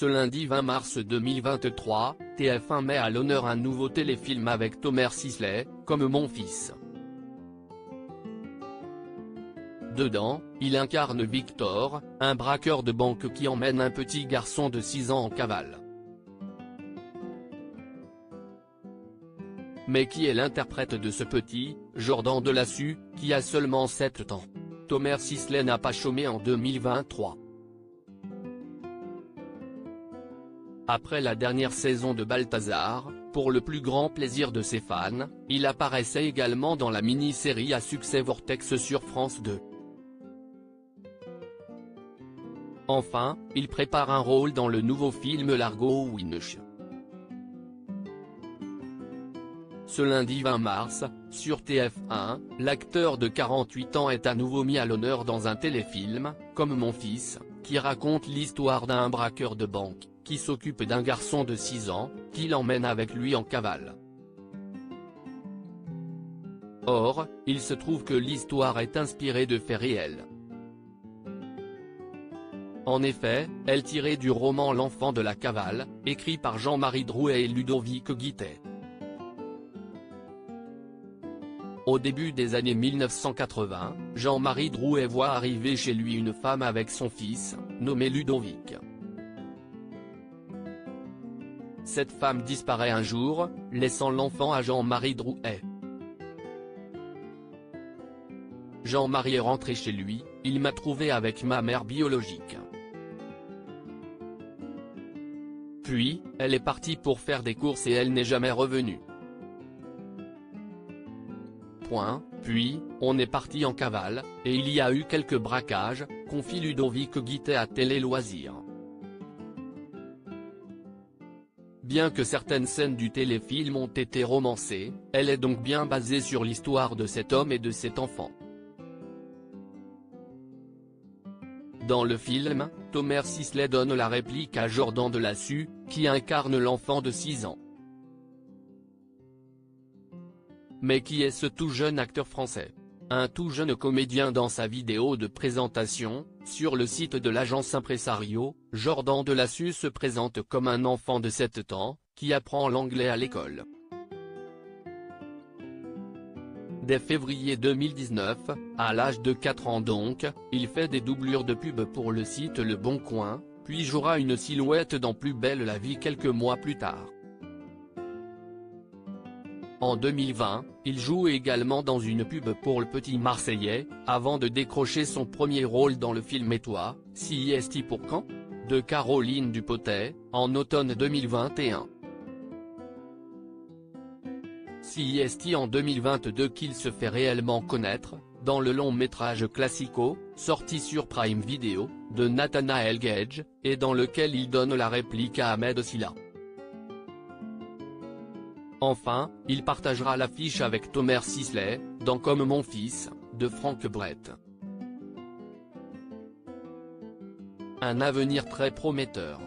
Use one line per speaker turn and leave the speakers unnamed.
Ce lundi 20 mars 2023, TF1 met à l'honneur un nouveau téléfilm avec Thomas Sisley, Comme mon fils. Dedans, il incarne Victor, un braqueur de banque qui emmène un petit garçon de 6 ans en cavale. Mais qui est l'interprète de ce petit, Jordan Delassus, qui a seulement 7 ans? Thomas Sisley n'a pas chômé en 2023. Après la dernière saison de Balthazar, pour le plus grand plaisir de ses fans, il apparaissait également dans la mini-série à succès Vortex sur France 2. Enfin, il prépare un rôle dans le nouveau film Largo Winch. Ce lundi 20 mars, sur TF1, l'acteur de 48 ans est à nouveau mis à l'honneur dans un téléfilm, Comme mon fils, qui raconte l'histoire d'un braqueur de banque, qui s'occupe d'un garçon de 6 ans, qui l'emmène avec lui en cavale. Or, il se trouve que l'histoire est inspirée de faits réels. En effet, elle est tirée du roman L'enfant de la cavale, écrit par Jean-Marie Drouet et Ludovic Guittet. Au début des années 1980, Jean-Marie Drouet voit arriver chez lui une femme avec son fils, nommé Ludovic. Cette femme disparaît un jour, laissant l'enfant à Jean-Marie Drouet. Jean-Marie est rentré chez lui, il m'a trouvé avec ma mère biologique. Puis, elle est partie pour faire des courses et elle n'est jamais revenue. Puis, on est parti en cavale, et il y a eu quelques braquages, confie Ludovic Guittet à Télé Loisirs. Bien que certaines scènes du téléfilm ont été romancées, elle est donc bien basée sur l'histoire de cet homme et de cet enfant. Dans le film, Thomas Sisley donne la réplique à Jordan Delassus, qui incarne l'enfant de 6 ans. Mais qui est ce tout jeune acteur français? Un tout jeune comédien. Dans sa vidéo de présentation, sur le site de l'agence Impresario, Jordan Delassus se présente comme un enfant de 7 ans, qui apprend l'anglais à l'école. Dès février 2019, à l'âge de 4 ans donc, il fait des doublures de pub pour le site Le Bon Coin, puis jouera une silhouette dans Plus belle la vie quelques mois plus tard. En 2020, il joue également dans une pub pour le Petit Marseillais, avant de décrocher son premier rôle dans le film Et toi, CIST pour quand? De Caroline Dupotet, en automne 2021. CIST en 2022 qu'il se fait réellement connaître, dans le long métrage Classico, sorti sur Prime Video, de Nathanael Gage, et dans lequel il donne la réplique à Ahmed Silla. Enfin, il partagera l'affiche avec Thomas Sisley, dans Comme mon fils, de Franck Brett. Un avenir très prometteur.